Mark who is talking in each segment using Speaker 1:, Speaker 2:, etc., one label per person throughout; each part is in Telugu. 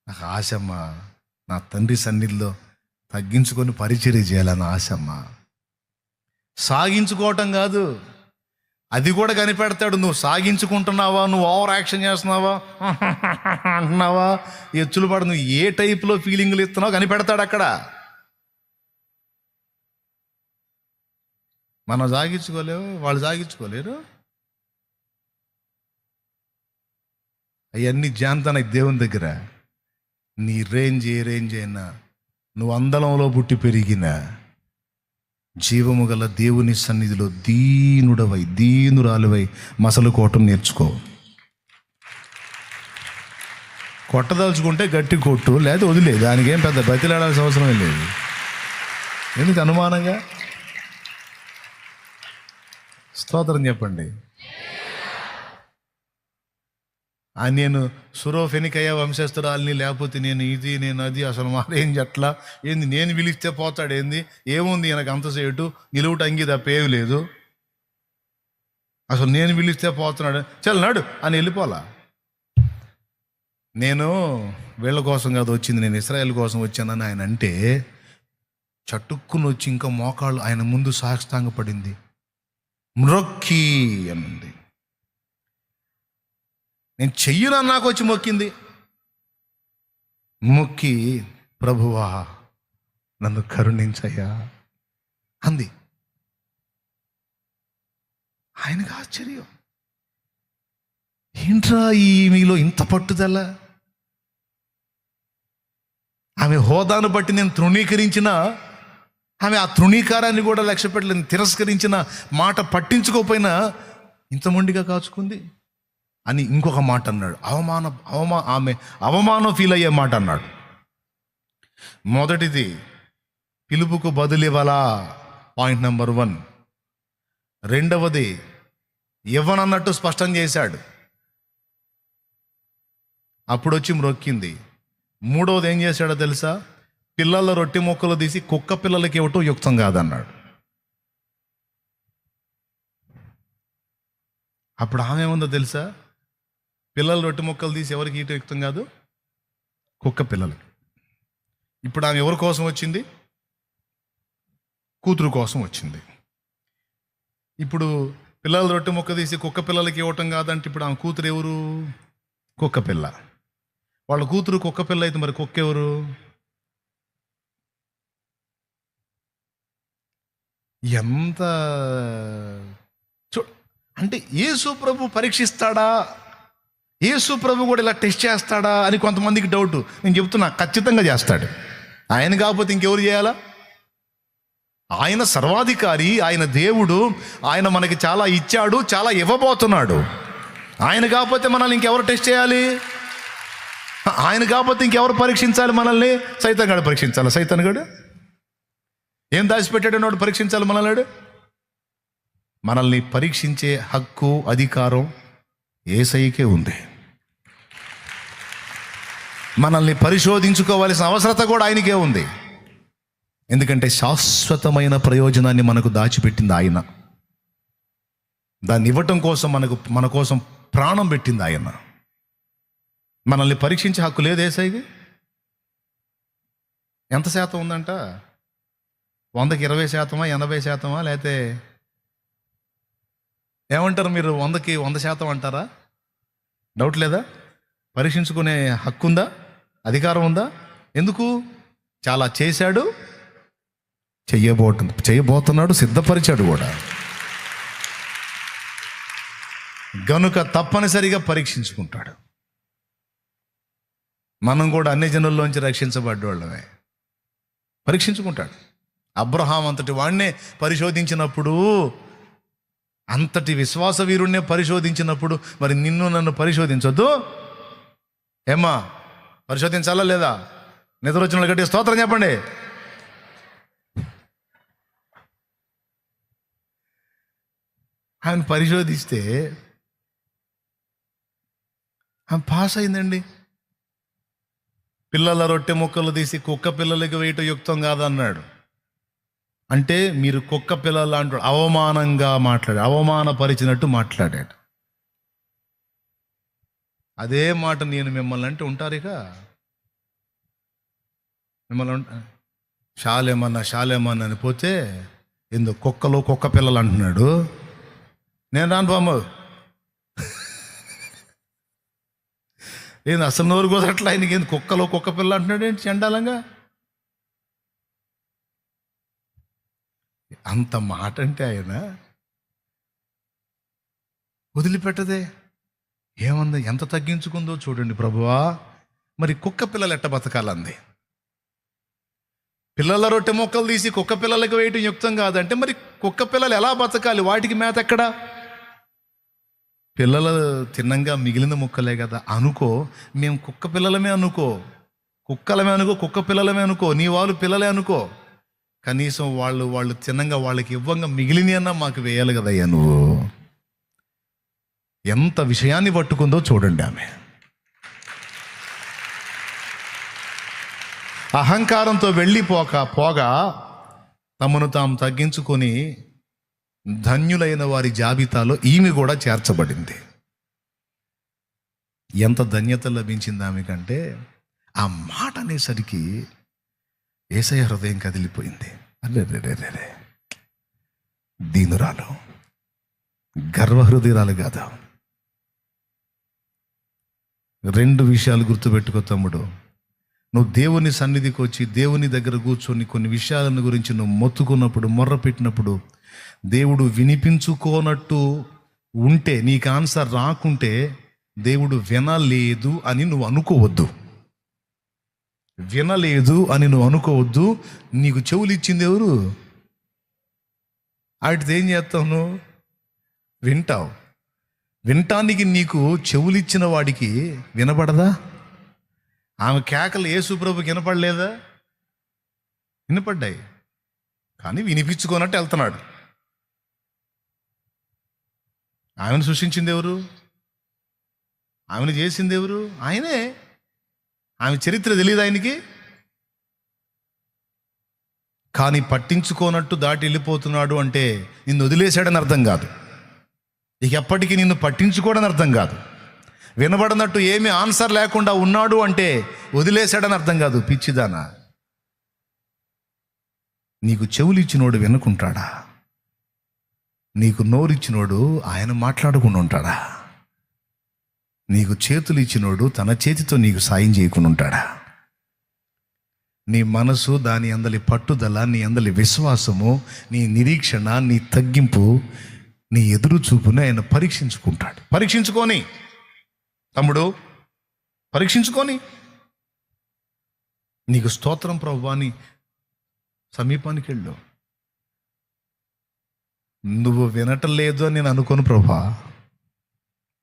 Speaker 1: నాకు ఆశమ్మా, నా తండ్రి సన్నిధిలో తగ్గించుకొని పరిచర్య చేయాలని ఆశమ్మా. సాగించుకోవటం కాదు, అది కూడా కనిపెడతాడు. నువ్వు సాగించుకుంటున్నావా, నువ్వు ఓవర్ యాక్షన్ చేస్తున్నావా అంటున్నావా, ఎచ్చులు పడు, నువ్వు ఏ టైప్లో ఫీలింగ్లు ఇస్తున్నావు కనిపెడతాడు అక్కడ. మనం సాగించుకోలేవు, వాళ్ళు సాగించుకోలేరు. అవన్నీ జాంతన దేవుని దగ్గర. నీ రేంజ్ ఏ రేంజ్ అయినా, నువ్వు అందలంలో పుట్టి పెరిగిన జీవము గల దేవుని సన్నిధిలో దీనుడవై దీనురాలువై మసలుకోవటం నేర్చుకో. కొట్టదలుచుకుంటే గట్టి కొట్టు, లేదా వదిలే. దానికి ఏం పెద్ద బతిలాడాల్సిన అవసరం లేదు. ఎందుకు అనుమానంగా? స్తోత్రం చెప్పండి. నేను సురోఫెనికయ్య వంశస్థురాల్ని, లేకపోతే నేను ఇది నేను అది, అసలు మారేం చెట్లా ఏంది, నేను పిలిస్తే పోతాడు ఏంది, ఏముంది నాకు అంతసేటు నిలువుట అంగి తప్ప ఏమి లేదు, అసలు నేను పిలిస్తే పోతున్నాడు చల్లనాడు అని వెళ్ళిపోలా. నేను వీళ్ళ కోసం కాదు వచ్చింది, నేను ఇశ్రాయేల్ కోసం వచ్చానని ఆయన అంటే, చటుక్కుని వచ్చి ఇంకా మోకాళ్ళు ఆయన ముందు సాష్టాంగపడింది, మ్రొక్కి అన్నది. నేను చెయ్యను నాకు వచ్చి మొక్కింది. మొక్కి, ప్రభువా నన్ను కరుణించయ్యా అంది. ఆయనకు ఆశ్చర్యం, ఏంట్రా ఈ మీలో ఇంత పట్టుదల. ఆమె హోదాను బట్టి నేను తృణీకరించిన, ఆమె ఆ తృణీకారాన్ని కూడా లక్ష్య పెట్టలేదు, తిరస్కరించిన మాట పట్టించుకోకపోయినా ఇంత మొండిగా కాచుకుంది అని ఇంకొక మాట అన్నాడు. ఆమె అవమానం ఫీల్ అయ్యే మాట అన్నాడు. మొదటిది, పిలుపుకు బదులివ్వాలా, పాయింట్ నెంబర్ 1. రెండవది, ఇవ్వనన్నట్టు స్పష్టం చేశాడు, అప్పుడు వచ్చి మ్రొక్కింది. మూడవది ఏం చేశాడో తెలుసా? పిల్లల రొట్టె ముక్కలు తీసి కుక్క పిల్లలకి ఇవ్వటం యుక్తం కాదన్నాడు. అప్పుడు ఆమె ఏముందో తెలుసా? పిల్లల రొట్టె ముక్కలు తీసి ఎవరికి ఇవ్వటం యుక్తం కాదు, కుక్క పిల్లలకి. ఇప్పుడు ఆమె ఎవరి కోసం వచ్చింది? కూతురు కోసం వచ్చింది. ఇప్పుడు పిల్లల రొట్టె ముక్క తీసి కుక్క పిల్లలకి ఇవ్వటం కాదంటే ఇప్పుడు ఆమె కూతురు ఎవరు? కుక్క పిల్ల. వాళ్ళ కూతురు కుక్క పిల్ల అయితే మరి కుక్క ఎవరు? ఎంత అంటే యేసు ప్రభు పరీక్షిస్తాడా, యేసు ప్రభు కూడా ఇలా టెస్ట్ చేస్తాడా అని కొంతమందికి డౌట్. నేను చెప్తున్నా, ఖచ్చితంగా చేస్తాడు. ఆయన కాకపోతే ఇంకెవరు చేయాలా? ఆయన సర్వాధికారి, ఆయన దేవుడు, ఆయన మనకి చాలా ఇచ్చాడు, చాలా ఇవ్వబోతున్నాడు. ఆయన కాకపోతే మనల్ని ఇంకెవరు టెస్ట్ చేయాలి? ఆయన కాకపోతే ఇంకెవరు పరీక్షించాలి మనల్ని? సైతాన్ గడు పరీక్షించాలి. సైతాన్ గడు ఏం దాచిపెట్టాడు వాడు పరీక్షించాలి మనల్ని? మనల్ని పరీక్షించే హక్కు, అధికారం యేసయ్యకే ఉంది. మనల్ని పరిశోధించుకోవాల్సిన అవసరత కూడా ఆయనకే ఉంది. ఎందుకంటే శాశ్వతమైన ప్రయోజనాన్ని మనకు దాచిపెట్టింది ఆయన. దాన్ని ఇవ్వటం కోసం మన కోసం ప్రాణం పెట్టింది ఆయన. మనల్ని పరీక్షించే హక్కు లేదు యేసయ్యకి. ఎంత శాతం ఉందంట? 100కి 20%, 80%, లేకపోతే ఏమంటారు మీరు? 100కి 100% అంటారా? డౌట్ లేదా? పరీక్షించుకునే హక్కు ఉందా? అధికారం ఉందా? ఎందుకు? చాలా చేశాడు, చేయబోతున్నాడు, సిద్ధపరిచాడు కూడా. గనుక తప్పనిసరిగా పరీక్షించుకుంటాడు. మనం కూడా అన్ని జనుల్లోంచి రక్షించబడ్డోళ్ళమే. పరీక్షించుకుంటాడు. అబ్రహాం అంతటి వాడినే పరిశోధించినప్పుడు, అంతటి విశ్వాస వీరుణ్ణే పరిశోధించినప్పుడు మరి నిన్ను నన్ను పరిశోధించొద్దు? ఏమ్మా, పరిశోధించాలా లేదా? నిద్ర వచ్చిన వాళ్ళు గట్టి స్తోత్రం చెప్పండి. ఆయన పరిశోధిస్తే ఆమె పాస్ అయిందండి. పిల్లల రొట్టె ముక్కలు తీసి కుక్క పిల్లలకి వేయటం యుక్తం కాదన్నాడు. అంటే మీరు కుక్క పిల్లలు అంటాడు, అవమానంగా మాట్లాడాడు, అవమానపరిచినట్టు మాట్లాడాడు. అదే మాట నేను మిమ్మల్ని అంటే ఉంటారు ఇక. మిమ్మల్ని శాలేమన్న అని పోతే ఏందో కుక్క పిల్లలు అంటున్నాడు. నేను రాను బామ్మ. ఏంది అసలు నోరు కుదరట్లా ఆయనకి? ఏంది కుక్క పిల్ల అంటున్నాడు ఏంటి చండాలంగా? అంత మాట అంటే ఆయన వదిలిపెట్టదే. ఏమంది? ఎంత తగ్గించుకుందో చూడండి ప్రభువా. మరి కుక్క పిల్లలు ఎట్ట బతకాలంది? పిల్లల రొట్టె మొక్కలు తీసి కుక్క పిల్లలకు వేయటం యుక్తం కాదంటే మరి కుక్క పిల్లలు ఎలా బతకాలి? వాటికి మేత ఎక్కడా? పిల్లలు తిన్నంగా మిగిలిన ముక్కలే కదా అనుకో. మేము కుక్క పిల్లలమే అనుకో, కుక్క పిల్లలమే అనుకో, నీ వాళ్ళు పిల్లలే అనుకో. కనీసం వాళ్ళు తిన్నంగా వాళ్ళకి ఇవ్వంగా మిగిలిన అన్నా మాకు వేయాలి కదయ్యా నువ్వు. ఎంత విషయాన్ని పట్టుకుందో చూడండి ఆమె. అహంకారంతో పోగా తమను తాము తగ్గించుకొని ధన్యులైన వారి జాబితాలో ఈమె కూడా చేర్చబడింది. ఎంత ధన్యత లభించింది ఆమెకంటే ఆ మాట అనేసరికి యేసయ్య హృదయం కదిలిపోయింది. అరే దీనురాలు, గర్వహృదయురాలు కాదా? 2 విషయాలు గుర్తుపెట్టుకో తమ్ముడు. నువ్వు దేవుని సన్నిధికి వచ్చి దేవుని దగ్గర కూర్చొని కొన్ని విషయాలను గురించి నువ్వు మొత్తుకున్నప్పుడు, మొర్ర పెట్టినప్పుడు దేవుడు వినిపించుకోనట్టు ఉంటే, నీకు ఆన్సర్ రాకుంటే దేవుడు వినలేదు అని నువ్వు అనుకోవద్దు. నీకు చెవులు ఇచ్చింది ఎవరు? వాటితో ఏం చేస్తావు? నువ్వు వింటావు. వినటానికి నీకు చెవులు ఇచ్చిన వాడికి వినపడదా? ఆమె కేకలు యేసుప్రభుకి వినపడలేదా? వినపడ్డాయి, కానీ వినిపించుకోనట్టు వెళ్తున్నాడు. ఆమెను సృష్టించింది ఎవరు? ఆమెను చేసింది ఎవరు? ఆయనే. ఆమె చరిత్ర తెలియదు ఆయనకి. కానీ పట్టించుకోనట్టు దాటి వెళ్ళిపోతున్నాడు అంటే నిన్ను వదిలేశాడని అర్థం కాదు. ఇక ఎప్పటికీ నిన్ను పట్టించుకోవడని అర్థం కాదు. వినబడినట్టు ఏమీ ఆన్సర్ లేకుండా ఉన్నాడు అంటే వదిలేశాడని అర్థం కాదు. పిచ్చిదానా, నీకు చెవులు ఇచ్చినోడు వినుకుంటాడా? నీకు నోరిచ్చినోడు ఆయన మాట్లాడకుండా ఉంటాడా? నీకు చేతులు ఇచ్చినోడు తన చేతితో నీకు సాయం చేయకుండా ఉంటాడా? నీ మనసు, దాని అందలి పట్టుదల, నీ అందలి విశ్వాసము, నీ నిరీక్షణ, నీ తగ్గింపు, నీ ఎదురు చూపుని ఆయన పరీక్షించుకుంటాడు. పరీక్షించుకొని తమ్ముడు, పరీక్షించుకొని నీకు స్తోత్రం ప్రభువా అని సమీపానికి వెళ్ళు. నువ్వు వినటలేదు అని నేను అనుకోను ప్రభా,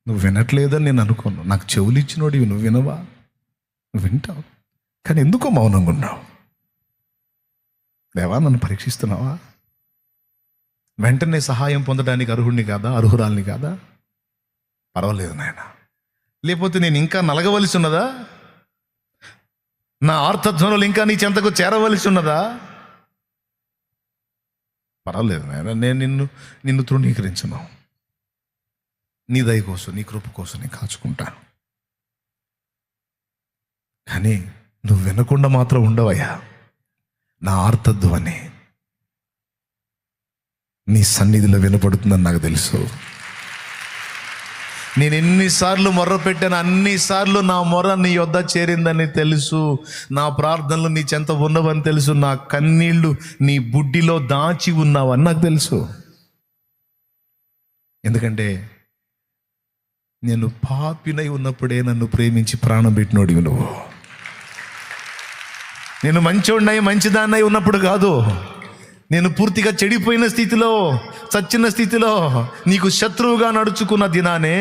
Speaker 1: నువ్వు వినట్లేదు అని నేను అనుకోను. నాకు చెవులు ఇచ్చినోడివి, నువ్వు వినవా? నువ్వు వింటావు, కానీ ఎందుకో మౌనంగా ఉన్నావు. దేవా, నన్ను పరీక్షిస్తున్నావా? వెంటనే సహాయం పొందడానికి అర్హుడిని కాదా, అర్హురాల్ని కాదా? పర్వాలేదు నాయన. లేకపోతే నేను ఇంకా నలగవలసి ఉన్నదా? నా ఆర్తధ్వనులు ఇంకా నీ చెంతకు చేరవలసి ఉన్నదా? పర్వాలేదు నాయన, నేను నిన్ను తృణీకరించను. నీ దయ కోసం, నీ కృప కోసం నేను కాచుకుంటాను. కానీ నువ్వు వినకుండా మాత్రం ఉండవయ్యా. నా ఆర్తధ్వని నీ సన్నిధిలో వినపడుతుందని నాకు తెలుసు. నేను ఎన్నిసార్లు మొర్ర పెట్టాను, అన్నిసార్లు నా మొర్ర నీ యొద్ద చేరిందని తెలుసు. నా ప్రార్థనలు నీ చెంత ఉన్నవని తెలుసు. నా కన్నీళ్లు నీ బుడ్డిలో దాచి ఉన్నావని నాకు తెలుసు. ఎందుకంటే నేను పాపినై ఉన్నప్పుడే నన్ను ప్రేమించి ప్రాణం పెట్టినోడివి నువ్వు. నేను మంచోడినై, మంచిదాన్నై ఉన్నప్పుడు కాదు, నేను పూర్తిగా చెడిపోయిన స్థితిలో, చచ్చిన స్థితిలో, నీకు శత్రువుగా నడుచుకున్న దినానే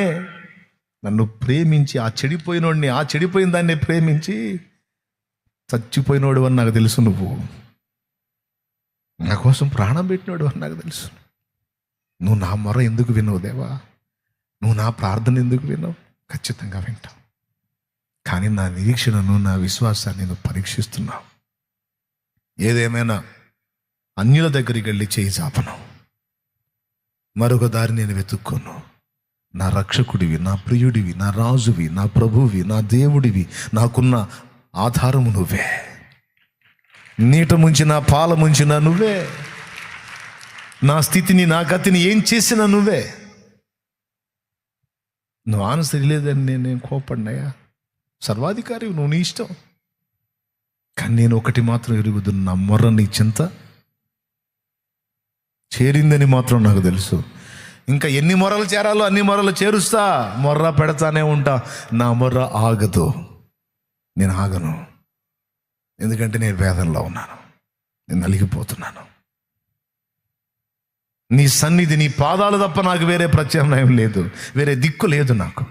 Speaker 1: నన్ను ప్రేమించి, ఆ చెడిపోయిన దాన్ని ప్రేమించి చచ్చిపోయినోడు అని నాకు తెలుసు. నువ్వు నా కోసం ప్రాణం పెట్టినోడు అని నాకు తెలుసు. నువ్వు నా మొర ఎందుకు వినవు దేవా? నువ్వు నా ప్రార్థన ఎందుకు వినవు? ఖచ్చితంగా వింటావు. కానీ నా నిరీక్షణను, నా విశ్వాసాన్ని నువ్వు పరీక్షిస్తున్నావు. ఏదేమైనా అన్యుల దగ్గరికి వెళ్ళి చేయి చాపను, మరొక దారి నేను వెతుక్కోను. నా రక్షకుడివి, నా ప్రియుడివి, నా రాజువి, నా ప్రభువి, నా దేవుడివి, నాకున్న ఆధారము నువ్వే. నీట ముంచినా పాల ముంచినా నువ్వే, నా స్థితిని నా గతిని ఏం చేసినా నువ్వే. నువ్వు ఆనుసరిలేదని నేను కోపడినాయా? సర్వాధికారి నువ్వు, నీ ఇష్టం. కానీ నేను ఒకటి మాత్రం ఎరుగుదు, నా మొర్ర నీ చింత చేరిందని మాత్రం నాకు తెలుసు. ఇంకా ఎన్ని మొర్రలు చేరాలో అన్ని మొర్రలు చేరుస్తా, మొర్ర పెడతానే ఉంటా. నా మొర్ర ఆగదు, నేను ఆగను. ఎందుకంటే నేను వేదనలో ఉన్నాను, నేను నలిగిపోతున్నాను. నీ సన్నిధి, నీ పాదాలు తప్ప నాకు వేరే ప్రత్యామ్నాయం లేదు, వేరే దిక్కు లేదు నాకు.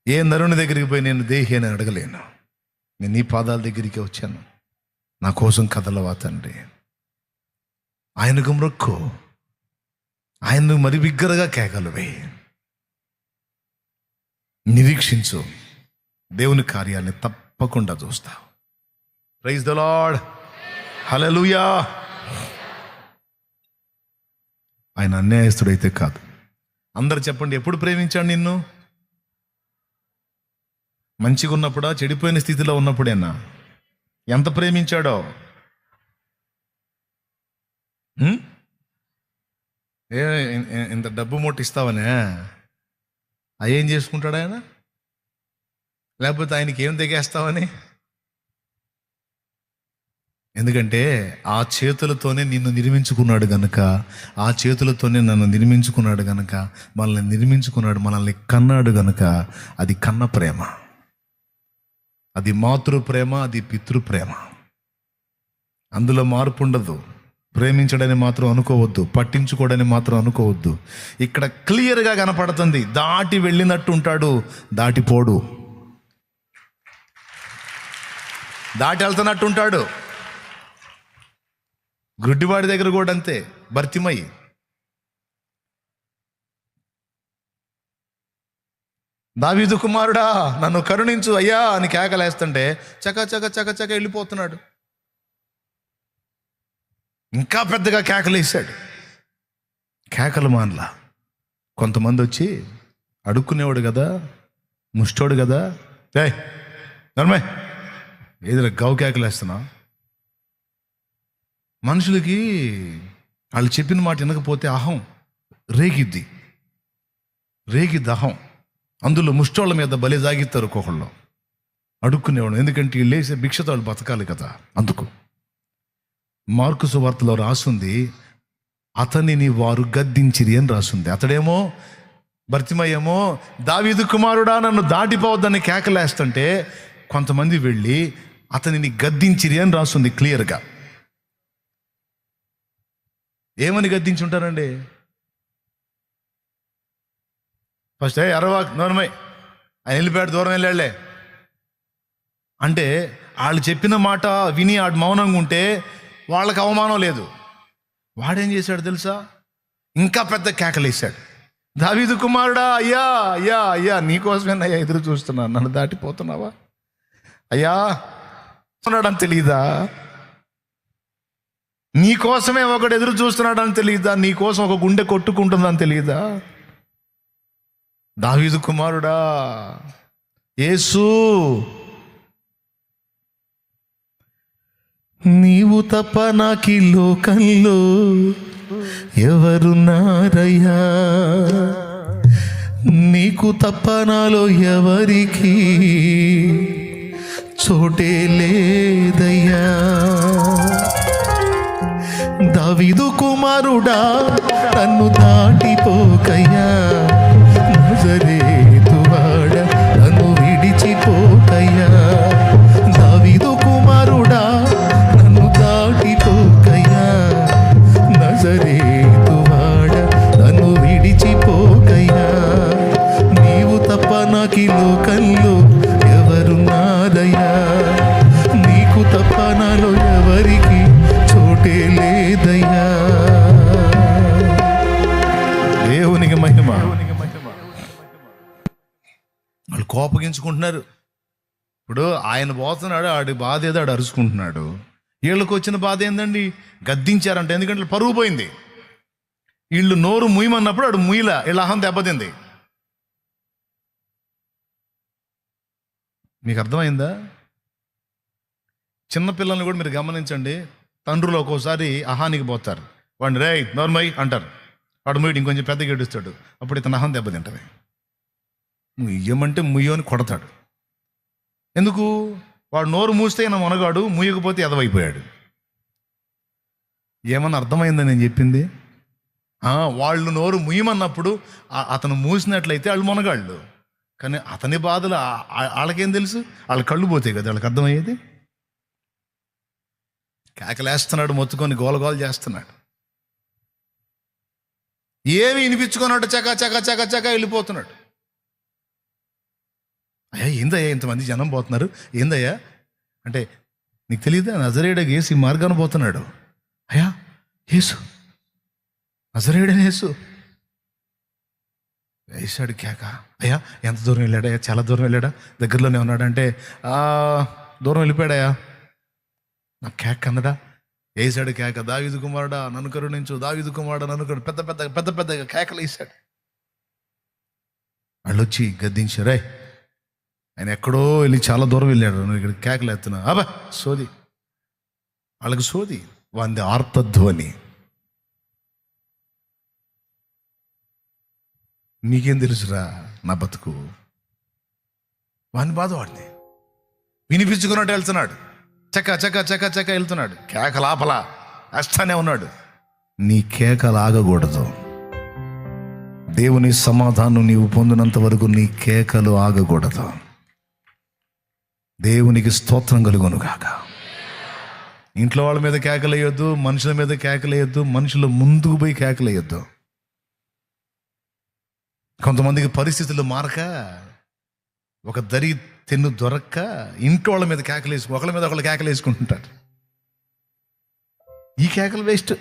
Speaker 1: ఏ నరుని దగ్గరికి పోయి నేను దేహి అని అడగలేను. నేను నీ పాదాల దగ్గరికి వచ్చాను. నా కోసం కదలవా తండ్రి. ఆయనకు మ్రొక్కు, ఆయన్ను మరి బిగ్గరగా కేకలువే, నిరీక్షించు. దేవుని కార్యాన్ని తప్పకుండా చూస్తావు. ప్రైజ్ ద లార్డ్, హల్లెలూయా. ఆయన అన్యాయస్తుడైతే కాదు. అందరు చెప్పండి, ఎప్పుడు ప్రేమించాడు నిన్ను? మంచిగా ఉన్నప్పుడా, చెడిపోయిన స్థితిలో ఉన్నప్పుడేనా? ఎంత ప్రేమించాడో. ఇంత డబ్బు మూట ఇస్తావనే అయ్యేం చేసుకుంటాడు ఆయన? లేకపోతే ఆయనకి ఏం తెగేస్తావని? ఎందుకంటే ఆ చేతులతోనే నిన్ను నిర్మించుకున్నాడు గనుక, ఆ చేతులతోనే నన్ను నిర్మించుకున్నాడు గనుక, మనల్ని నిర్మించుకున్నాడు, మనల్ని కన్నాడు గనుక అది కన్న ప్రేమ, అది మాతృ ప్రేమ, అది పితృ ప్రేమ. అందులో మార్పు ఉండదు. ప్రేమించడని మాత్రం అనుకోవద్దు, పట్టించుకోవడని మాత్రం అనుకోవద్దు. ఇక్కడ క్లియర్గా కనపడుతుంది, దాటి వెళ్ళినట్టు ఉంటాడు, దాటిపోడు. దాటి వెళ్తున్నట్టు ఉంటాడు. గుడ్డివాడి దగ్గర కూడా అంతే. భర్తిమయ్యి దావీదు కుమారుడా నన్ను కరుణించు అయ్యా అని కేకలేస్తుంటే చక చక చక చక వెళ్ళిపోతున్నాడు. ఇంకా పెద్దగా కేకలేసాడు. కేకలు మానలా. కొంతమంది వచ్చి అడుక్కునేవాడు కదా, ముష్టోడు కదా, ఏయ్ నర్మే ఏదో గౌ కేకలేస్తున్నా. మనుషులకి వాళ్ళు చెప్పిన మాట వినకపోతే అహం రేగిద్ది అహం. అందులో ముష్టోళ్ళ మీద బలి జాగిస్తారు ఒక్కొక్కళ్ళు, అడుక్కునేవాడు. ఎందుకంటే వీళ్ళు లేసే భిక్షతో వాళ్ళు బతకాలి కదా. అందుకు మార్కు సువార్తలో రాసుంది, అతనిని వారు గద్దించిరి అని రాసుంది. అతడేమో భర్తిమయ్యేమో దావీదు కుమారుడా నన్ను దాటిపోవద్దని కేకలేస్తుంటే కొంతమంది వెళ్ళి అతనిని గద్దించిరి అని రాసుంది క్లియర్గా. ఏమని గద్దించుంటారండి? ఫస్ట్ అరవా నోర్మై ఆయన వెళ్ళిపోయాడు, దూరం వెళ్ళాడులే అంటే వాళ్ళు చెప్పిన మాట విని ఆడు మౌనంగా ఉంటే వాళ్ళకి అవమానం లేదు. వాడేం చేశాడు తెలుసా? ఇంకా పెద్ద కేకలేశాడు, దావీదు కుమారుడా అయ్యా అయ్యా అయ్యా నీకోసమేనయ్యా ఎదురు చూస్తున్నాను, నన్ను దాటిపోతున్నావా అయ్యా ఉన్నాడని తెలియదా? నీకోసమే ఒకడు ఎదురు చూస్తున్నాడని తెలియదా? నీకోసం ఒక గుండె కొట్టుకుంటుందని తెలియదా? దావీదు కుమారుడా యేసు నీవు తప్ప నాకి లోకంలో ఎవరున్నారయ్యా, నీకు తప్ప నాలో ఎవరికి చోటే లేదయ్యా. దావీదు కుమారుడా నన్ను దాటిపోకయ్యా, నజరేతువాడ నన్ను విడిచిపోకయ్యా. దావీదు కుమారుడా నన్ను దాటిపోకయ్యా, నజరేతువాడ నన్ను విడిచిపోకయ్యా. నీవు తప్ప నాకి లోకంలో ఎవరున్నారయ్యా, నీకు తప్ప నాలో ఎవరికి చోటే లేదయ్యా. దేవునికి మహిమ. వాళ్ళు కోపగించుకుంటున్నారు. ఇప్పుడు ఆయన పోతున్నాడు, ఆడి బాధ ఏదో ఆడు అరుచుకుంటున్నాడు. వీళ్ళకి వచ్చిన బాధ ఏందండి? గద్దించారంట. ఎందుకంటే పరువు పోయింది. వీళ్ళు నోరు ముయ్యమన్నప్పుడు ఆడు ముయ్యల, వీళ్ళ అహం దెబ్బతింది. మీకు అర్థమైందా? చిన్నపిల్లల్ని కూడా మీరు గమనించండి, తండ్రులు ఒక్కోసారి అహానికి పోతారు, వాడిని రే నోర్మై అంటారు, వాడు ముయ్యడు, ఇంకొంచెం పెద్దగా ఏడుస్తాడు, అప్పుడు ఇతను అహం దెబ్బతింటది. ముయ్యమంటే ముయ్యని కొడతాడు. ఎందుకు? వాడు నోరు మూస్తే నా మనగాడు, ముయ్యకపోతే ఎదవైపోయాడు. ఏమన్నా అర్థమైందని నేను చెప్పింది? వాళ్ళు నోరు ముయ్యమన్నప్పుడు అతను మూసినట్లయితే వాళ్ళు మునగాళ్ళు, కానీ అతని బాధలు వాళ్ళకేం తెలుసు? వాళ్ళ కళ్ళు పోతాయి కదా వాళ్ళకి అర్థమయ్యేది. కేకలేస్తున్నాడు, మొత్తుకొని గోలగోల చేస్తున్నాడు, ఏమి వినిపించుకున్నాడు, చక చక చక చక వెళ్ళిపోతున్నాడు. అయ్యా ఏందయ్యా ఇంతమంది జనం పోతున్నారు, ఏందయ్యా అంటే నీకు తెలియదా నజరేయుడు యేసు ఈ మార్గాన పోతున్నాడు. అయ్యా యేసు, నజరేయుడని యేసు వేసాడు కేక. అయ్యా ఎంత దూరం వెళ్ళాడయ్యా? చాలా దూరం వెళ్ళాడా? దగ్గరలోనే ఉన్నాడంటే దూరం వెళ్ళిపోయాడయ్యా. నా కేక అన్నడా? వేసాడు కేక, దావీదు కుమారుడా నన్ను కరుణించు, దావీదు కుమారుడా నన్ను కరుణించు, పెద్ద పెద్ద పెద్ద పెద్దగా కేకలు వేసాడు. వాళ్ళు వచ్చి గద్దించారు, ఆయన ఎక్కడో వెళ్ళి చాలా దూరం వెళ్ళాడు, నువ్వు ఇక్కడ కేకలు ఎత్తున్నా. అబ్బా సోది, వాళ్ళకి సోది, వాంది ఆర్తధ్వని. నీకేం తెలుసురా నా బతుకు? వాని బాధ వాడిని వినిపించుకున్నట్టు వెళ్తున్నాడు, చక్క చక్క చక్క చక్క వెళ్తున్నాడు, కేకలాపలా వేస్తానే ఉన్నాడు. నీ కేకలు ఆగకూడదు. దేవుని సమాధానం నీవు పొందినంత వరకు నీ కేకలు ఆగకూడదు. దేవునికి స్తోత్రం కలుగును గాక. ఇంట్లో వాళ్ళ మీద కేకలేయొద్దు, మనుషుల మీద కేకలేయొద్దు, మనుషుల ముందుకు పోయి కేకలేయొద్దు. కొంతమందికి పరిస్థితులు మారక, ఒక దరి తెన్ను దొరక్క ఇంట్లో వాళ్ళ మీద ఒకళ్ళ మీద ఒకళ్ళు కేకలేసుకుంటుంటారు. ఈ కేకలు వేస్ట్.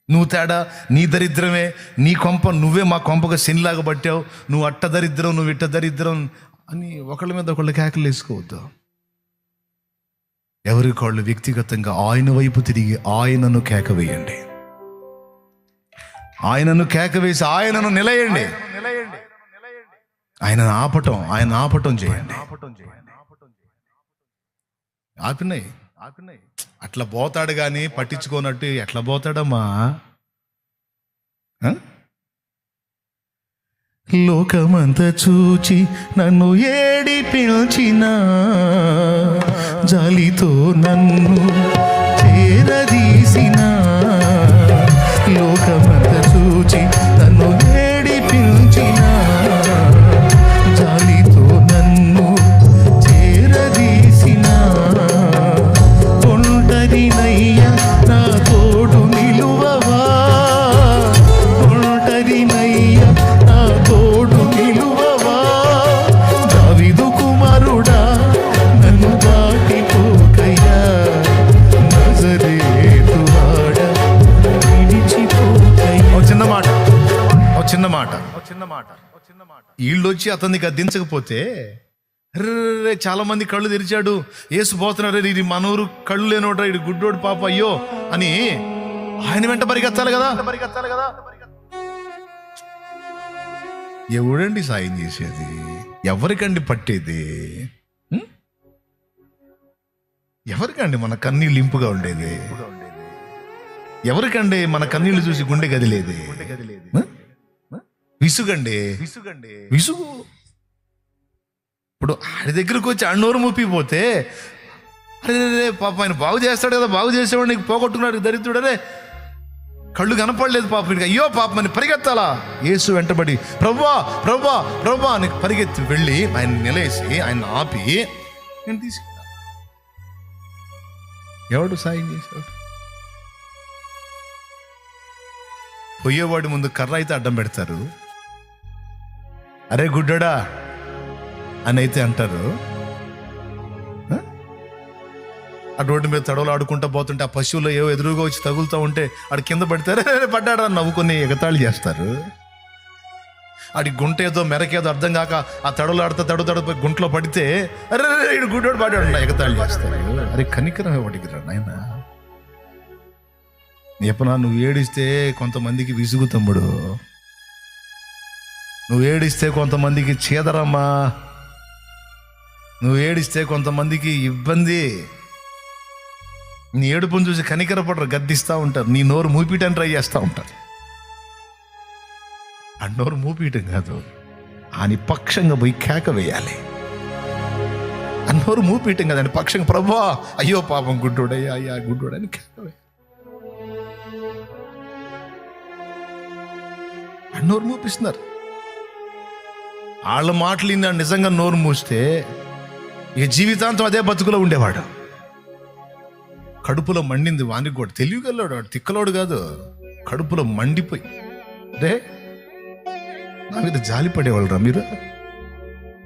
Speaker 1: నువ్వు తేడా, నీ దరిద్రమే, నీ కొంప నువ్వే మా కొంపగా శనిలాగా పట్టావు, నువ్వు అట్ట దరిద్రం, నువ్వు ఇట్ట దరిద్రం అని ఒకళ్ళ మీద ఒకళ్ళు కేకలు వేసుకోవద్దు. ఎవరికి వాళ్ళు వ్యక్తిగతంగా ఆయన వైపు తిరిగి ఆయనను కేక వేయండి, ఆయనను కేక వేసి ఆయనను నిలయండి, ఆయన ఆపటం చేయండి. ఆపినాయి అట్లా పోతాడు కానీ పట్టించుకోనట్టు ఎట్లా పోతాడమ్మా? లోకమంతా చూచి నన్ను ఏడిపించిన, జాలితో నన్ను చేరదీసిన, లోకమంతా చూచి నన్ను ఏడిపించిన, జాలితో నన్ను చేరదీసిన, ఒంటరినయ్యా నా తోడు నిలువవా, ఒంటరినయ్యా నా తోడు నిలువవా, దావీదు కుమారుడా నన్ను దాటిపోకయ్యా, నజరేతు వాడా విడిచిపోకయ్యా. చిన్న మాట వీళ్ళు వచ్చి అతన్ని గద్దించకపోతే, చాలా మంది కళ్ళు తెరిచాడు, యేసు పోతున్నాడు, ఇది మనూరు కళ్ళు లేనోడు, ఇది గుడ్డోడు పాప అయ్యో అని ఆయన వెంట పరిగెత్తాలి కదా. ఎవడండి సాయం చేసేది? ఎవరికండి పట్టేది? ఎవరికండి మన కన్నీళ్ళు ఇంపుగా ఉండేది? ఎవరికండి మన కన్నీళ్లు చూసి గుండె గదిలేది? విసుగు. ఇప్పుడు ఆడి దగ్గరకు వచ్చి అన్నోరు ముప్పిపోతే, అరే పాప ఆయన బాగు చేస్తాడు కదా, బాగు చేసేవాడు నీకు పోగొట్టుకున్నాడు దరిద్రుడరే, కళ్ళు కనపడలేదు పాప, అయ్యో పాప అని పరిగెత్తాలా? యేసు వెంటబడి ప్రభువా ప్రభువా ప్రభువా అని పరిగెత్తి వెళ్ళి ఆయన నిలేసి ఆయన ఆపి నేను తీసుకెళ్ళా. ఎవడు సాయం చేశాడు? పోయేవాడి ముందు కర్ర అయితే అడ్డం పెడతారు, అరే గుడ్డడా అని అయితే అంటారు. ఆ రోడ్డు మీద తడవలు ఆడుకుంటూ పోతుంటే ఆ పశువులు ఏవో ఎదురుగా వచ్చి తగులుతూ ఉంటే ఆడు కింద పడతారు, పడ్డాడా నవ్వుకొని ఎగతాళి చేస్తారు. ఆడి గుంట ఏదో మెరకేదో అర్థం కాక ఆ తడవలు ఆడుతా తడుపు గుంటలో పడితే అరే ఇడు గుడ్డోడు పడ్డాడు ఎగతాళి చేస్తారు. అరే కనికరం వాడికి రా నాయన. చెప్పనా, నువ్వు ఏడిస్తే కొంతమందికి విసుగు తమ్ముడు, నువ్వు ఏడిస్తే కొంతమందికి చీదరమ్మా, నువ్వు ఏడిస్తే కొంతమందికి ఇబ్బంది. నీ ఏడుపును చూసి కనికరపడరు, గద్దిస్తూ ఉంటారు. నీ నోరు మూపియటానికి ట్రై చేస్తూ ఉంటారు. ఆ నోరు మూపియటం కాదు, అని పక్షంగా పోయి కేక వేయాలి. ఆ నోరు మూపియటం కదండి, పక్షంగా ప్రభువా అయ్యో పాపం గుడ్డోడయ్యా, అయ్యా గుడ్డోడని కేక వేయాలి. ఆ నోరు మూపిస్తున్నారు. వాళ్ళ మాటలు నిజంగా నోరు మూస్తే ఇక జీవితాంతం అదే బతుకులో ఉండేవాడు. కడుపులో మండింది వానికి కూడా, తెలియగలడు వాడు, తిక్కలోడు కాదు. కడుపులో మండిపోయి రే నా మీద జాలి పడేవాళ్ళరా మీరు,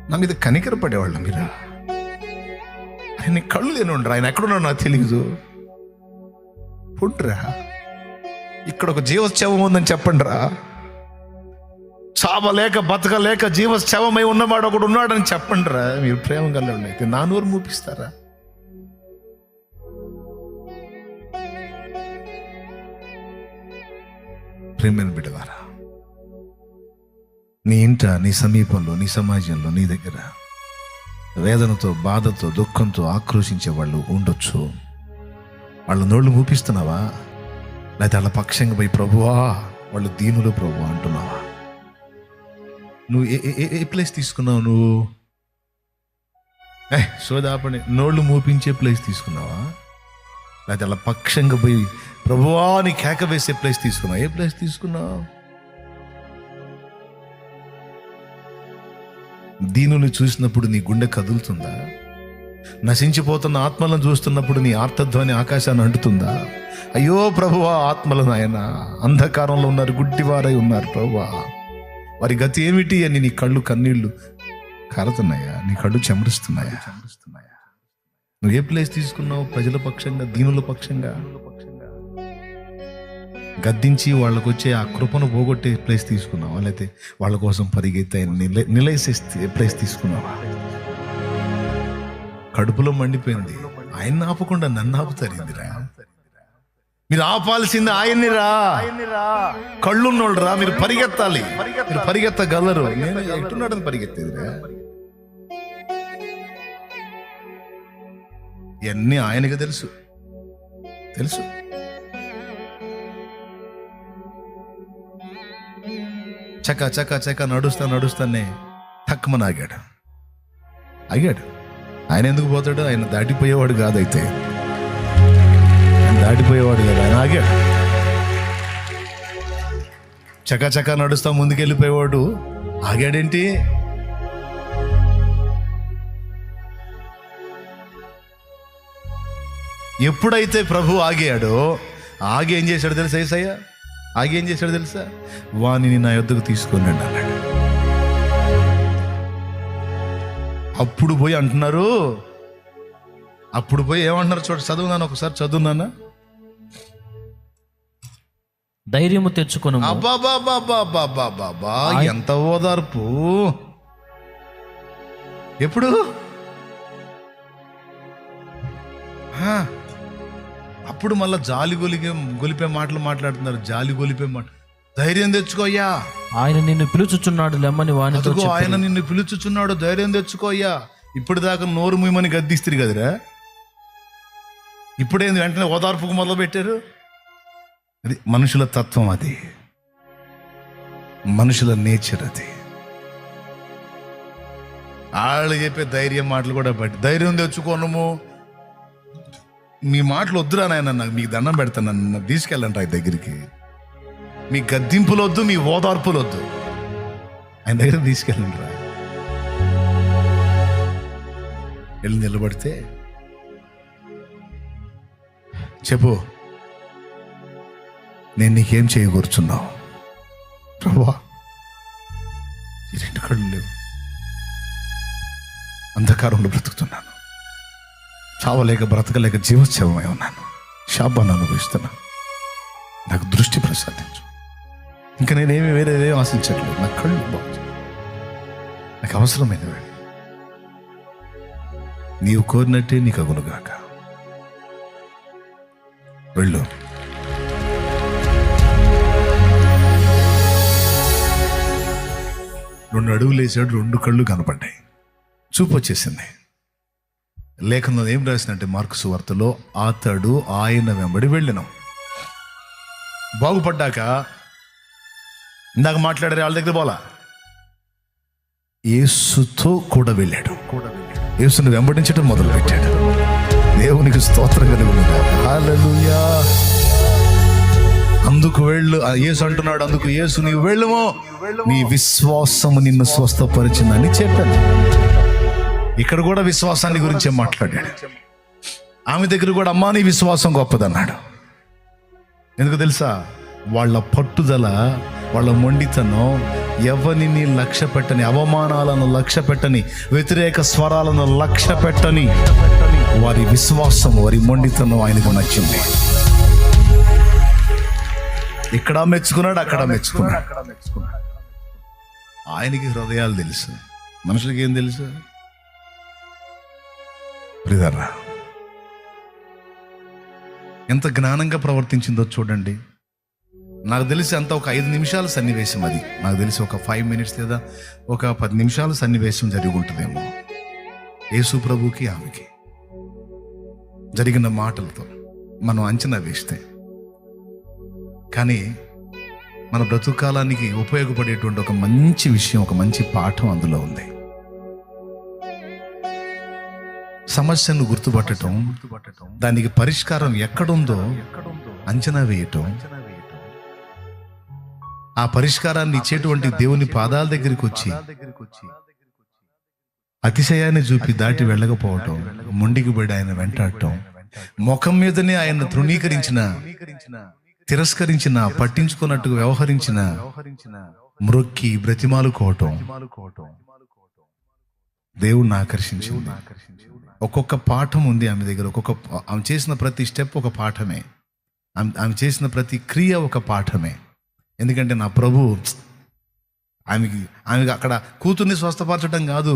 Speaker 1: నా మీద కనికర పడేవాళ్ళ మీరా, ఆయన కళ్ళు లేనుండ్రా, ఆయన ఎక్కడున్నాడు నాకు తెలియదు, పుండ్రా ఇక్కడ ఒక జీవశవం ఉందని చెప్పండి రా, చావలేక బతకలేక జీవశవమై ఉన్నవాడు ఒకడు ఉన్నాడని చెప్పండి రా. మీరు ప్రేమ గలవాళ్ళు అయితే నా నోరు మూపిస్తారా? ప్రేమైన బిడ్డలారా, నీ ఇంట, నీ సమీపంలో, నీ సమాజంలో, నీ దగ్గర వేదనతో, బాధతో, దుఃఖంతో ఆక్రోశించే వాళ్ళు ఉండొచ్చు. వాళ్ళ నోళ్ళు మూపిస్తున్నావా? లేకపోతే వాళ్ళ పక్షంగా పోయి ప్రభువా వాళ్ళు దీనులు ప్రభువా అంటున్నావా? నువ్వు ఏ ప్లేస్ తీసుకున్నావు? నువ్వు సోదాపడి నోళ్ళు మూపించే ప్లేస్ తీసుకున్నావా? లేకపోతే అలా పక్షంగా పోయి ప్రభువా అని కేక వేసే ప్లేస్ తీసుకున్నావు? ఏ ప్లేస్ తీసుకున్నావు? దీనుని చూసినప్పుడు నీ గుండె కదులుతుందా? నశించిపోతున్న ఆత్మలను చూస్తున్నప్పుడు నీ ఆర్తధ్వని ఆకాశాన్ని అంటుతుందా? అయ్యో ప్రభువా ఆత్మలు నాయన అంధకారంలో ఉన్నారు, గుడ్డివారై ఉన్నారు ప్రభువా, వారి గతి ఏమిటి అని నీ కళ్ళు కన్నీళ్లు కారుతున్నాయా? నీ కళ్ళు చెమరుస్తున్నాయా? నువ్వు ఏ ప్లేస్ తీసుకున్నావు? ప్రజల పక్షంగా, దీనుల పక్షంగా గద్దించి వాళ్ళకు వచ్చే ఆ కృపను పోగొట్టే ప్లేస్ తీసుకున్నావా? లేకపోతే వాళ్ళ కోసం పరిగెత్తి నిలైసేస్తే ప్లేస్ తీసుకున్నావా? కడుపులో మండిపోయింది, ఆయన ఆపకుండా నన్ను ఆపుతారిందిరా. మీరు ఆపాల్సింది ఆయన్ని రా, కళ్ళున్నోళ్ళు రా, మీరు పరిగెత్తాలి, మీరు పరిగెత్తగలరు. నేను ఎట్టున్నాడని పరిగెత్తేదిరా. ఇవన్నీ ఆయనకి తెలుసు. చక్క చక్క చక్క నడుస్తానే తక్కువని ఆగాడు. ఆయన ఎందుకు పోతాడు? ఆయన దాటిపోయేవాడు కాదైతే, దాటిపోయేవాడు కదా, ఆయన ఆగాడు. చకా నడుస్తా ముందుకెళ్ళిపోయేవాడు ఆగాడేంటి? ఎప్పుడైతే ప్రభు ఆగాడో, ఆగి ఏం చేశాడు తెలుసా? యేసయ్య ఆగి ఏం చేశాడు తెలుసా? వానిని నా యొద్దకు తీసుకొని రండి అన్నాడు. అప్పుడు పోయి అంటున్నారు, అప్పుడు పోయి ఏమంటున్నారు చూడ, చదువున్నాను ఒకసారి, చదువున్నానా?
Speaker 2: ధైర్యము తెచ్చుకొను.
Speaker 1: అబ్బాబాబాబాబాబాబా, ఎంత ఓదార్పు! ఎప్పుడు? అప్పుడు మళ్ళా జాలి గొలిపే మాటలు మాట్లాడుతున్నారు. జాలి గొలిపే మాట. ధైర్యం తెచ్చుకోయ్యా,
Speaker 2: ఆయన నిన్ను పిలుచుచున్నాడు లెమ్మని వానితో చెప్పి.
Speaker 1: ఆయన నిన్ను పిలుచుచున్నాడు, ధైర్యం తెచ్చుకోయ్యా. ఇప్పుడు దాకా నోరు ముయ్యమని గద్దిస్తారు కదరా, ఇప్పుడేంది వెంటనే ఓదార్పుకు మొదలు పెట్టారు? అది మనుషుల తత్వం, అది మనుషుల నేచర్. అది వాళ్ళు చెప్పే ధైర్యం మాటలు కూడా బట్టి, ధైర్యం తెచ్చుకోనము, మీ మాటలు వద్దురా నాయన, నాకు మీకు దండం పెడతాను, నన్ను తీసుకెళ్ళండి ఆయన దగ్గరికి. మీ గద్దింపులు వద్దు, మీ ఓదార్పులు వద్దు, ఆయన దగ్గర తీసుకెళ్ళండి రా. వెళ్ళి నిలబడితే చెప్పు, నేను నీకేం చేయకూర్చున్నావు? ప్రభువా ఈ రెండు కళ్ళు లేవు, అంధకారంలో బ్రతుకుతున్నాను, చావలేక బ్రతకలేక జీవోత్సవమై ఉన్నాను, శాపాన్ని అనుభవిస్తున్నాను, నాకు దృష్టి ప్రసాదించు. ఇంకా నేనేమి వేరేదే ఆశించట్లేదు, నా కళ్ళు బాగు, నాకు అవసరమైనవి నీవు కోరినట్టే నీకు అగునుగాక. వెళ్ళు. రెండు అడుగులు వేసాడు, రెండు కళ్ళు కనపడ్డాయి, చూపు వచ్చేసింది. లేఖనంలో ఏం రాసినట్టే మార్కు సువార్తలో, అతడు ఆయన వెంబడి వెళ్ళినాం. బాగుపడ్డాక ఇందాక మాట్లాడారు వాళ్ళ దగ్గర పోలా, యేసుతో కూడా వెళ్ళాడు. యేసుని వెంబడించడం మొదలు పెట్టాడు. దేవునికి స్తోత్రం కలుగును గాక. హల్లెలూయా. అందుకు వెళ్ళు, యేసు అంటున్నాడు, అందుకు యేసు నీవు వెళ్ళుమో, నీ విశ్వాసము నిన్ను స్వస్థపరిచిందని చెప్పాను. ఇక్కడ కూడా విశ్వాసాన్ని గురించే మాట్లాడాడు. ఆమె దగ్గర కూడా అమ్మా నీ విశ్వాసం గొప్పదన్నాడు. ఎందుకు తెలుసా? వాళ్ళ పట్టుదల, వాళ్ళ మొండితనం, ఎవరిని లక్ష్య పెట్టని, అవమానాలను లక్ష్య పెట్టని, వ్యతిరేక స్వరాలను లక్ష్య పెట్టని వారి విశ్వాసం, వారి మొండితనం ఆయనకు నచ్చింది. ఇక్కడ మెచ్చుకున్నాడు, అక్కడ మెచ్చుకున్నాడు. ఆయనకి హృదయాలు తెలుసు, మనుషులకి ఏం తెలుసు? బ్రదర్రా, ఎంత జ్ఞానంగా ప్రవర్తించిందో చూడండి. నాకు తెలిసి అంత ఒక 5 నిమిషాల సన్నివేశం అది. నాకు తెలిసి ఒక 5 మినిట్స్ లేదా ఒక 10 నిమిషాల సన్నివేశం జరిగి ఉంటుందేమో. యేసు ప్రభుకి ఆమెకి జరిగిన మాటలతో మనం అంచనా వేస్తే, కానీ మన బ్రతుకాలానికి ఉపయోగపడేటువంటి ఒక మంచి విషయం, ఒక మంచి పాఠం అందులో ఉంది. సమస్యను గుర్తుపట్టడం, దానికి పరిష్కారం ఎక్కడుందో అంచనా వేయటం, ఆ పరిష్కారాన్ని ఇచ్చేటువంటి దేవుని పాదాల దగ్గరికి వచ్చి అతిశయాన్ని చూపి దాటి వెళ్ళకపోవటం, మొండికి పడి ఆయన వెంటాడటం, ముఖం మీదనే ఆయన తృణీకరించిన, తిరస్కరించిన, పట్టించుకున్నట్టుగా వ్యవహరించిన, మ్రొక్కి బ్రతిమాలుకోవటం దేవుణ్ణి ఆకర్షించింది. ఒక్కొక్క పాఠం ఉంది ఆమె దగ్గర. ఆమె చేసిన ప్రతి స్టెప్ ఒక పాఠమే, ఆమె చేసిన ప్రతి క్రియ ఒక పాఠమే. ఎందుకంటే నా ప్రభు ఆమెకి అక్కడ కూతుర్ని స్వస్థపరచడం కాదు,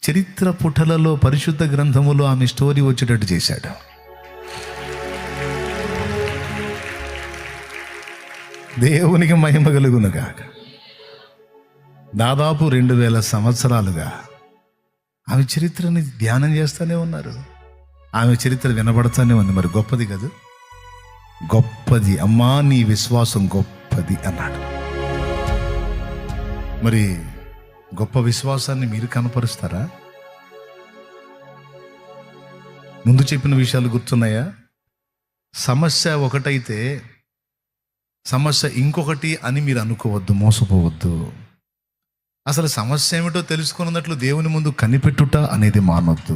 Speaker 1: చరిత్ర పుటలలో, పరిశుద్ధ గ్రంథములో ఆమె స్టోరీ వచ్చేటట్టు చేశాడు. దేవునికి మహిమ కలుగునుగాక. దాదాపు 2000 సంవత్సరాలుగా ఆమె చరిత్రని ధ్యానం చేస్తూనే ఉన్నారు. ఆమె చరిత్ర వినబడుతూనే ఉంది. మరి గొప్పది కదా, గొప్పది. అమ్మా నీ విశ్వాసం గొప్పది అన్నాడు. మరి గొప్ప విశ్వాసాన్ని మీరు కనపరుస్తారా? ముందు చెప్పిన విషయాలు గుర్తున్నాయా? సమస్య ఒకటైతే సమస్య ఇంకొకటి అని మీరు అనుకోవద్దు, మోసపోవద్దు. అసలు సమస్య ఏమిటో తెలుసుకున్నట్లు దేవుని ముందు కనిపెట్టుట అనేది మానొద్దు.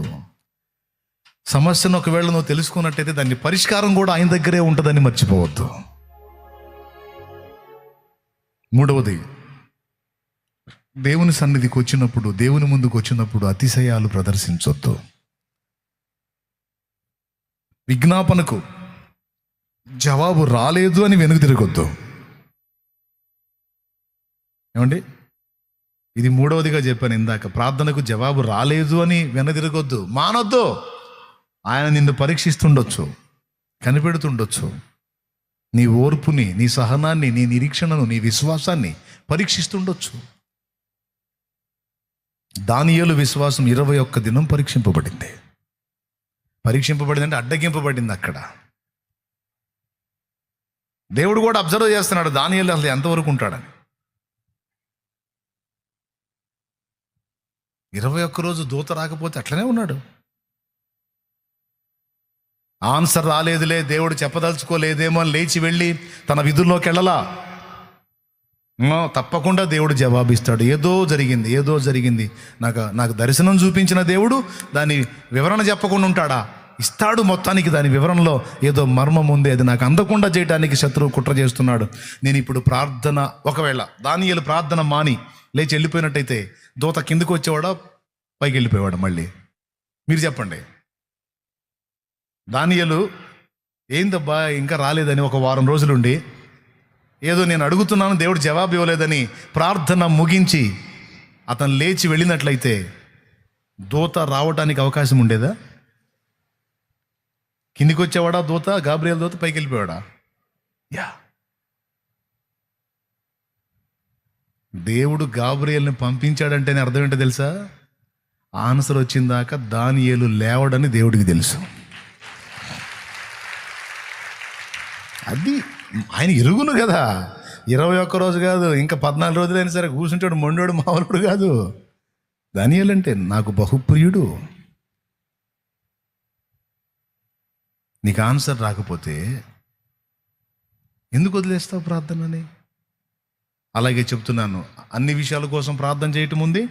Speaker 1: సమస్యను ఒకవేళ నువ్వు తెలుసుకున్నట్టయితే దాని పరిష్కారం కూడా ఆయన దగ్గరే ఉంటుందని మర్చిపోవద్దు. మూడవది, దేవుని సన్నిధికి వచ్చినప్పుడు, దేవుని ముందుకు వచ్చినప్పుడు అతిశయాలు ప్రదర్శించొద్దు. విజ్ఞాపనకు జవాబు రాలేదు అని వెనుక తిరగొద్దు. ఏమండి, ఇది మూడవదిగా చెప్పాను ఇందాక. ప్రార్థనకు జవాబు రాలేదు అని వెనుదిరగొద్దు, మానొద్దు. ఆయన నిన్ను పరీక్షిస్తుండొచ్చు, కనిపెడుతుండొచ్చు. నీ ఓర్పుని, నీ సహనాన్ని, నీ నిరీక్షణను, నీ విశ్వాసాన్ని పరీక్షిస్తుండొచ్చు. దానియేలు విశ్వాసం 21 దినం పరీక్షింపబడింది. అంటే అడ్డగింపబడింది. అక్కడ దేవుడు కూడా అబ్జర్వ్ చేస్తున్నాడు దానియేలు అసలు ఎంతవరకు ఉంటాడని. 21 రోజు దూత రాకపోతే అట్లనే ఉన్నాడు. ఆన్సర్ రాలేదులే, దేవుడు చెప్పదలుచుకోలేదేమో అని లేచి వెళ్ళి తన విధుల్లోకి వెళ్ళలా. తప్పకుండా దేవుడు జవాబిస్తాడు. ఏదో జరిగింది, నాకు దర్శనం చూపించిన దేవుడు దాని వివరణ చెప్పకుండా ఉంటాడా? ఇస్తాడు. మొత్తానికి దాని వివరణలో ఏదో మర్మం ఉంది, అది నాకు అందకుండా చేయడానికి శత్రువు కుట్ర చేస్తున్నాడు. నేను ఇప్పుడు ప్రార్థన, ఒకవేళ దానియేలు ప్రార్థన మాని లేచి వెళ్ళిపోయినట్టయితే దూత కిందకు వచ్చేవాడా, పైకి వెళ్ళిపోయేవాడు? మళ్ళీ మీరు చెప్పండి. దానియేలు ఏందబ్బా ఇంకా రాలేదని ఒక వారం రోజులుండి, ఏదో నేను అడుగుతున్నాను దేవుడు జవాబు ఇవ్వలేదని ప్రార్థన ముగించి అతను లేచి వెళ్ళినట్లయితే దూత రావటానికి అవకాశం ఉండేదా? కిందికి వచ్చేవాడా దూత? గాబ్రియల్ దూత పైకి వెళ్ళిపోయాడా? దేవుడు గాబ్రియల్ని పంపించాడంటేనే అర్థం ఏంటో తెలుసా? ఆన్సర్ వచ్చిందాక దానియేలు లేవడని దేవుడికి తెలుసు. అది ఆయన ఇరుగును కదా. 21 రోజు కాదు, ఇంకా 14 రోజులైనా సరే కూర్చుంటాడు. మొండోడు మామూలుడు కాదు. దానియేలు అంటే నాకు బహుప్రియుడు. నీకు ఆన్సర్ రాకపోతే ఎందుకు వదిలేస్తావు ప్రార్థనని? అలాగే చెప్తున్నాను, అన్ని విషయాల కోసం ప్రార్థన చేయటం ఉంది,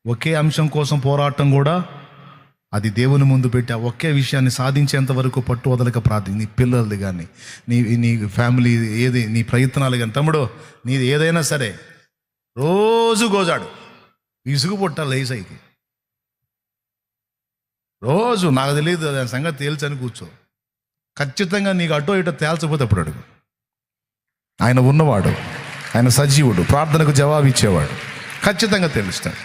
Speaker 1: ఒకే అంశం కోసం పోరాటం కూడా. అది దేవుని ముందు పెట్టి ఆ ఒకే విషయాన్ని సాధించేంత వరకు పట్టు వదలక ప్రార్థన. నీ పిల్లలది కానీ, నీ ఫ్యామిలీ ఏది, నీ ప్రయత్నాలు కానీ, తమ్ముడు నీది ఏదైనా సరే రోజు గోజాడు. ఇసుగు పుట్టాలి లేసైకి రోజు. నాకు తెలియదు దాని సంగతి తేల్చని కూర్చో. ఖచ్చితంగా నీకు అటో ఇటో తేల్చకపోతే అప్పుడు అడుగు. ఆయన ఉన్నవాడు, ఆయన సజీవుడు, ప్రార్థనకు జవాబు ఇచ్చేవాడు, ఖచ్చితంగా తెలుస్తాడు.